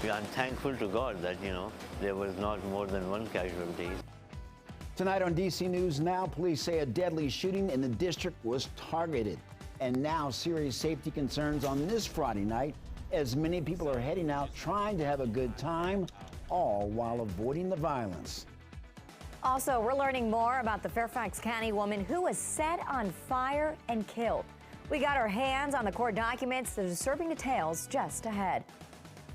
I'm thankful to God that, there was not more than one casualty. Tonight on DC News Now, police say a deadly shooting in the district was targeted. And now serious safety concerns on this Friday night as many people are heading out trying to have a good time, all while avoiding the violence. Also, we're learning more about the Fairfax County woman who was set on fire and killed. We got our hands on the court documents, the disturbing details just ahead.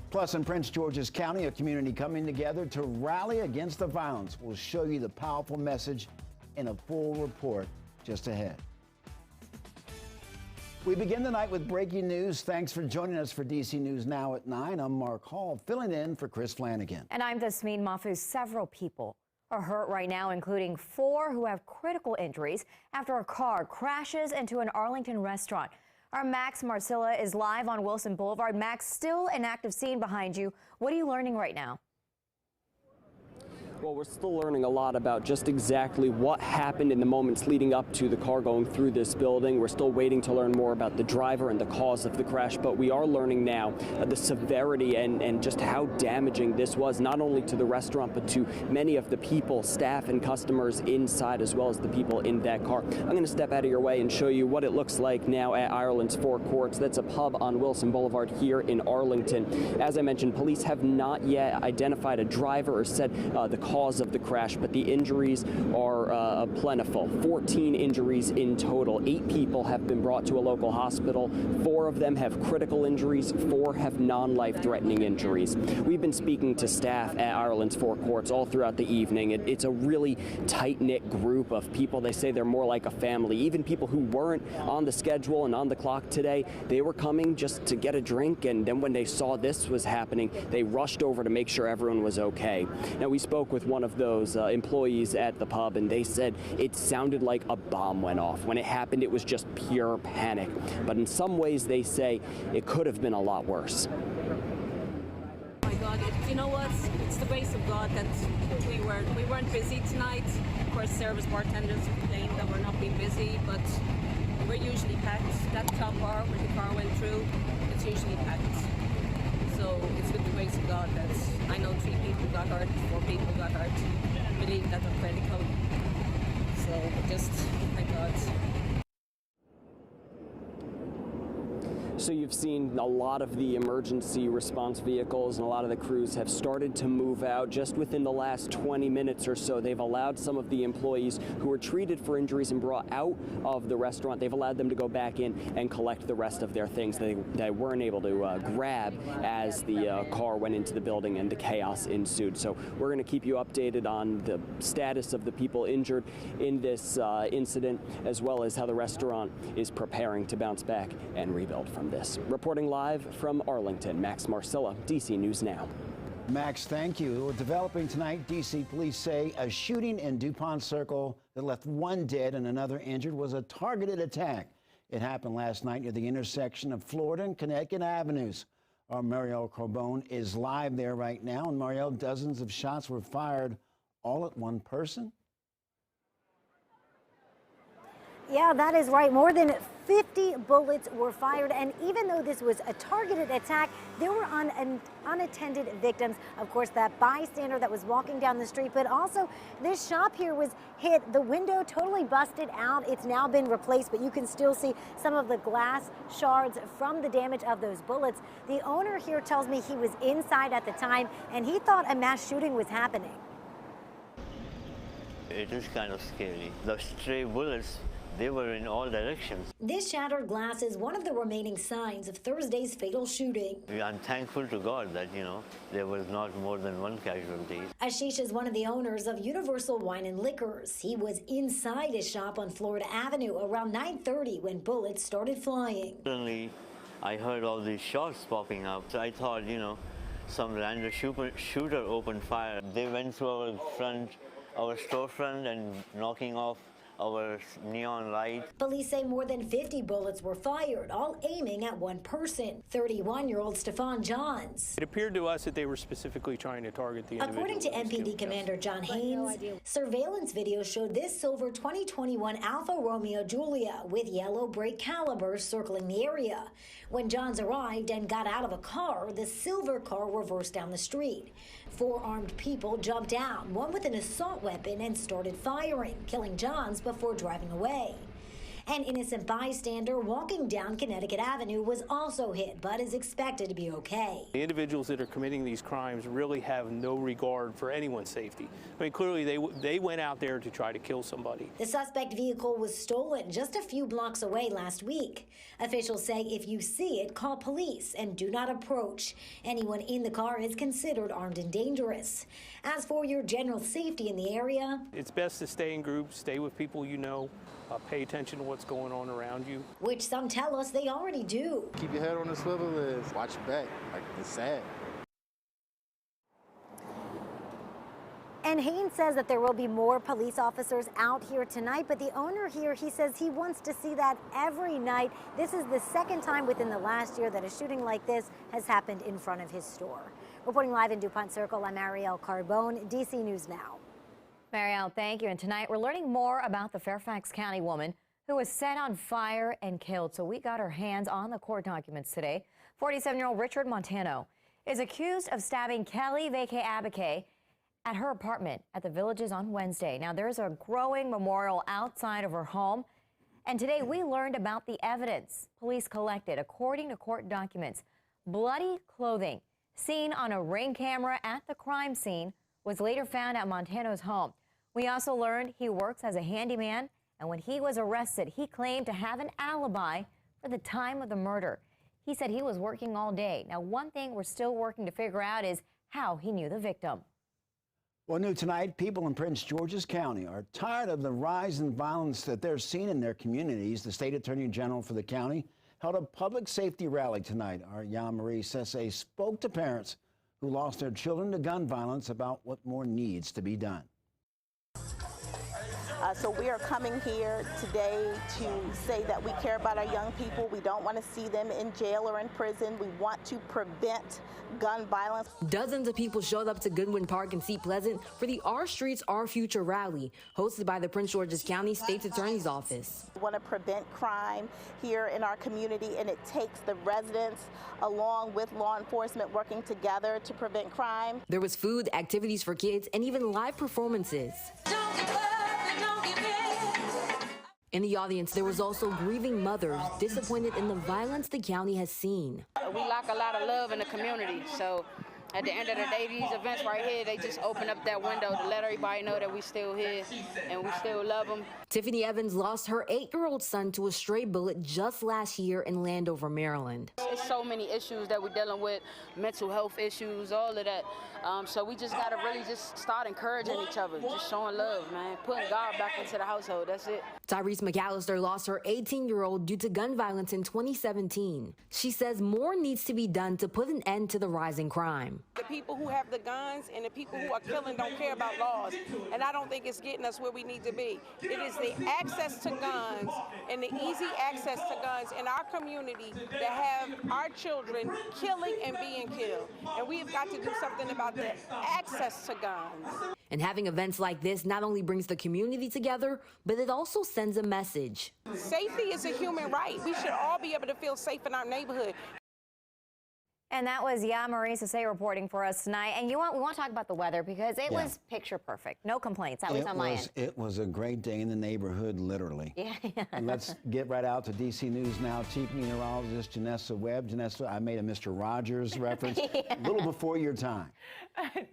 Plus, in Prince George's County, a community coming together to rally against the violence. We'll show you the powerful message in a full report just ahead. We begin the night with breaking news. Thanks for joining us for DC News Now at 9. I'm Mark Hall, filling in for Chris Flanagan. And I'm Tasmeen Mahfouz. Several people are hurt right now, including 4 who have critical injuries after a car crashes into an Arlington restaurant. Our Max Marcilla is live on Wilson Boulevard. Max, still an active scene behind you. What are you learning right now? Well, we're still learning a lot about just exactly what happened in the moments leading up to the car going through this building. We're still waiting to learn more about the driver and the cause of the crash, but we are learning now the severity and just how damaging this was, not only to the restaurant, but to many of the people, staff and customers inside, as well as the people in that car. I'm going to step out of your way and show you what it looks like now at Ireland's Four Courts. That's a pub on Wilson Boulevard here in Arlington. As I mentioned, police have not yet identified a driver or said the cause of the crash, but the injuries are plentiful. 14 injuries in total. 8 people have been brought to a local hospital. 4 of them have critical injuries. 4 have non-life-threatening injuries. We've been speaking to staff at Ireland's Four Courts all throughout the evening. It's a really tight-knit group of people. They say they're more like a family. Even people who weren't on the schedule and on the clock today, they were coming just to get a drink, and then when they saw this was happening, they rushed over to make sure everyone was okay. Now, we spoke with one of those employees at the pub, and they said it sounded like a bomb went off. When it happened, it was just pure panic. But in some ways, they say it could have been a lot worse. Oh my God, you know what? It's the grace of God that we weren't busy tonight. Of course, service bartenders complained that we're not being busy, but we're usually packed. That top bar where the car went through, it's usually packed. So it's with the grace of God that I know 3 people got hurt, 4 people got hurt. I believe that they're critical. So just thank God. So you've seen a lot of the emergency response vehicles and a lot of the crews have started to move out just within the last 20 minutes or so. They've allowed some of the employees who were treated for injuries and brought out of the restaurant, they've allowed them to go back in and collect the rest of their things they weren't able to grab as the car went into the building and the chaos ensued. So we're going to keep you updated on the status of the people injured in this incident, as well as how the restaurant is preparing to bounce back and rebuild from this. Reporting live from Arlington, Max Marcilla, DC News Now. Max, thank you. Developing tonight, DC police say a shooting in DuPont Circle that left 1 dead and another injured was a targeted attack. It happened last night near the intersection of Florida and Connecticut Avenues. Our Marielle Corbone is live there right now. And Marielle, dozens of shots were fired all at one person? Yeah, that is right. More than 50 bullets were fired, and even though this was a targeted attack, there were unattended victims. Of course, that bystander that was walking down the street, but also this shop here was hit. The window totally busted out. It's now been replaced, but you can still see some of the glass shards from the damage of those bullets. The owner here tells me he was inside at the time, and he thought a mass shooting was happening. It is kind of scary. The stray bullets, they were in all directions. This shattered glass is one of the remaining signs of Thursday's fatal shooting. I'm thankful to God that, there was not more than one casualty. Ashish is one of the owners of Universal Wine and Liquors. He was inside his shop on Florida Avenue around 9:30 when bullets started flying. Suddenly, I heard all these shots popping up. So I thought, some random shooter opened fire. They went through our storefront and knocking off our neon light. Police say more than 50 bullets were fired, all aiming at one person, 31-year-old Stephon Johns. It appeared to us that they were specifically trying to target the individual. According to MPD Commander John Haynes, surveillance video showed this silver 2021 Alfa Romeo Giulia with yellow brake calibers circling the area. When Johns arrived and got out of a car, the silver car reversed down the street. 4 armed people jumped out, one with an assault weapon, and started firing, killing Johns before driving away. An innocent bystander walking down Connecticut Avenue was also hit, but is expected to be okay. The individuals that are committing these crimes really have no regard for anyone's safety. I mean, clearly they went out there to try to kill somebody. The suspect vehicle was stolen just a few blocks away last week. Officials say if you see it, call police and do not approach. Anyone in the car is considered armed and dangerous. As for your general safety in the area, it's best to stay in groups, stay with people you know, pay attention to what's going on around you. which some tell us they already do. Keep your head on the swivel and watch your back. Like, it's sad. And Haynes says that there will be more police officers out here tonight, but the owner here, he says he wants to see that every night. This is the second time within the last year that a shooting like this has happened in front of his store. Reporting live in DuPont Circle, I'm Marielle Carbone, DC News Now. Marielle, thank you. And tonight we're learning more about the Fairfax County woman who was set on fire and killed. So we got our hands on the court documents today. 47-year-old Richard Montano is accused of stabbing Kelly Vacay Abacay at her apartment at the Villages on Wednesday. Now, there's a growing memorial outside of her home. And today we learned about the evidence police collected. According to court documents, bloody clothing seen on a Ring camera at the crime scene was later found at Montano's home. We also learned he works as a handyman, and when he was arrested, he claimed to have an alibi for the time of the murder. He said he was working all day. Now, one thing we're still working to figure out is how he knew the victim. Well, new tonight, people in Prince George's County are tired of the rise in violence that they're seeing in their communities. The state attorney general for the county held a public safety rally tonight. Our Yamarie Sese spoke to parents who lost their children to gun violence about what more needs to be done. So we are coming here today to say that we care about our young people. We don't want to see them in jail or in prison. We want to prevent gun violence. Dozens of people showed up to Goodwin Park in Seat Pleasant for the Our Streets, Our Future rally, hosted by the Prince George's County State's Attorney's Office. We want to prevent crime here in our community, and it takes the residents along with law enforcement working together to prevent crime. There was food, activities for kids, and even live performances. In the audience, there was also grieving mothers disappointed in the violence the county has seen. We lack a lot of love in the community, so at the end of the day, these events right here, they just open up that window to let everybody know that we still here and we still love them. Tiffany Evans lost her 8-year-old son to a stray bullet just last year in Landover, Maryland. There's so many issues that we're dealing with, mental health issues, all of that. So we just got to really just start encouraging each other, just showing love, man, putting God back into the household. That's it. Tyrese McAllister lost her 18-year-old due to gun violence in 2017. She says more needs to be done to put an end to the rising crime. The people who have the guns and the people who are killing don't care about laws, and I don't think it's getting us where we need to be. It is the access to guns and the easy access to guns in our community that have our children killing and being killed, and we have got to do something about the access to guns. And having events like this not only brings the community together, but it also sends a message. Safety is a human right. We should all be able to feel safe in our neighborhood. And that was Yamarie Sese reporting for us tonight. And we want to talk about the weather because it was picture perfect. No complaints, at least on my end. It was a great day in the neighborhood, literally. Yeah. And let's get right out to DC News Now. Chief Meteorologist Janessa Webb. Janessa, I made a Mr. Rogers reference a little before your time.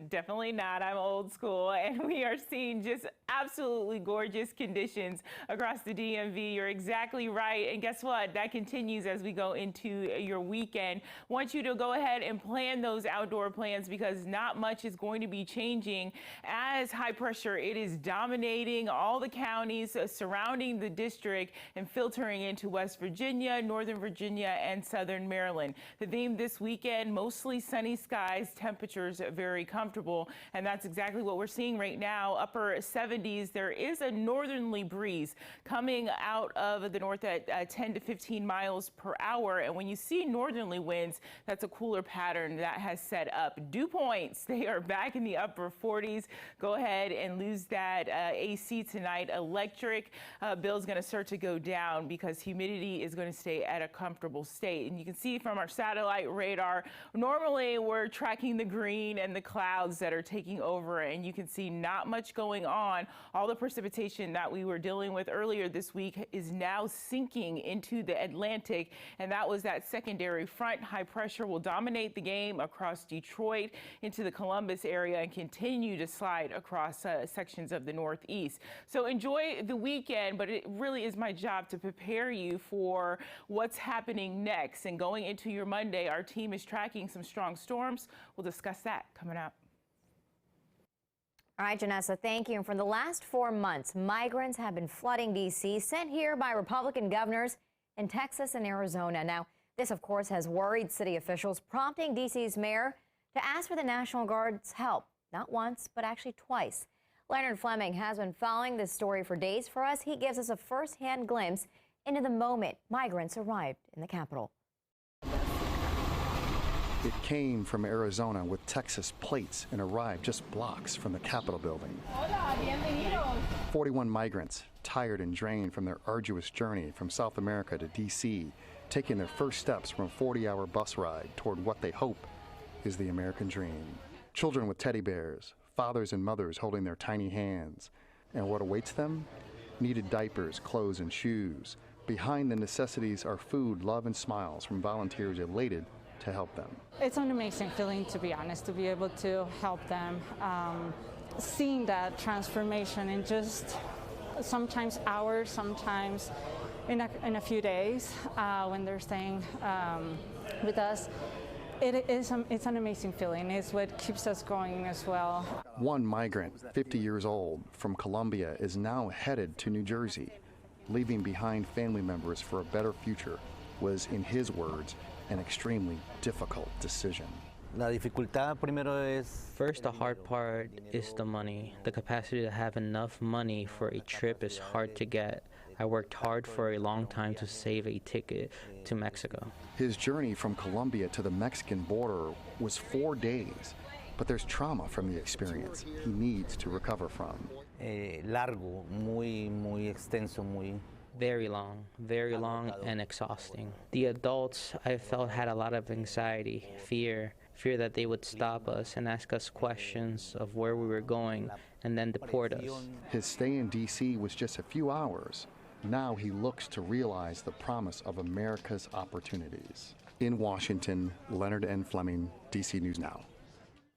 Definitely not. I'm old school, and we are seeing just absolutely gorgeous conditions across the DMV. You're exactly right. And guess what? That continues as we go into your weekend. Want you to go go ahead and plan those outdoor plans because not much is going to be changing as high pressure. It is dominating all the counties surrounding the district and filtering into West Virginia, Northern Virginia, and Southern Maryland. The theme this weekend, mostly sunny skies, temperatures very comfortable, and that's exactly what we're seeing right now. Upper 70s. There is a northerly breeze coming out of the north at 10 to 15 miles per hour, and when you see northerly winds, that's a cooler pattern that has set up. Dew points, they are back in the upper 40s. Go ahead and lose that AC tonight. Electric bill's going to start to go down because humidity is going to stay at a comfortable state. And you can see from our satellite radar, normally we're tracking the green and the clouds that are taking over, and you can see not much going on. All the precipitation that we were dealing with earlier this week is now sinking into the Atlantic, and that was that secondary front. High pressure will dominate the game across Detroit into the Columbus area and continue to slide across sections of the Northeast. So enjoy the weekend, but it really is my job to prepare you for what's happening next. And going into your Monday, our team is tracking some strong storms. We'll discuss that coming up. All right, Janessa, thank you. And for the last 4 months, migrants have been flooding D.C., sent here by Republican governors in Texas and Arizona. Now, this, of course, has worried city officials, prompting D.C.'s mayor to ask for the National Guard's help, not once, but actually twice. Leonard Fleming has been following this story for days for us. He gives us a first-hand glimpse into the moment migrants arrived in the capital. It came from Arizona with Texas plates and arrived just blocks from the Capitol building. 41 migrants, tired and drained from their arduous journey from South America to D.C., taking their first steps from a 40-hour bus ride toward what they hope is the American dream. Children with teddy bears, fathers and mothers holding their tiny hands. And what awaits them? Needed diapers, clothes, and shoes. Behind the necessities are food, love, and smiles from volunteers elated to help them. It's an amazing feeling, to be honest, to be able to help them. Seeing that transformation in just sometimes hours, sometimes in a few days when they're staying with us. It's an amazing feeling. It's what keeps us going as well. One migrant, 50 years old, from Colombia is now headed to New Jersey. Leaving behind family members for a better future was, in his words, an extremely difficult decision. First, the hard part is the money. The capacity to have enough money for a trip is hard to get. I worked hard for a long time to save a ticket to Mexico. His journey from Colombia to the Mexican border was 4 days, but there's trauma from the experience he needs to recover from. Largo, muy extenso, muy... Very long and exhausting. The adults, I felt, had a lot of anxiety, fear that they would stop us and ask us questions of where we were going and then deport us. His stay in D.C. was just a few hours. Now he looks to realize the promise of America's opportunities. In Washington, Leonard N. Fleming, D.C. News Now.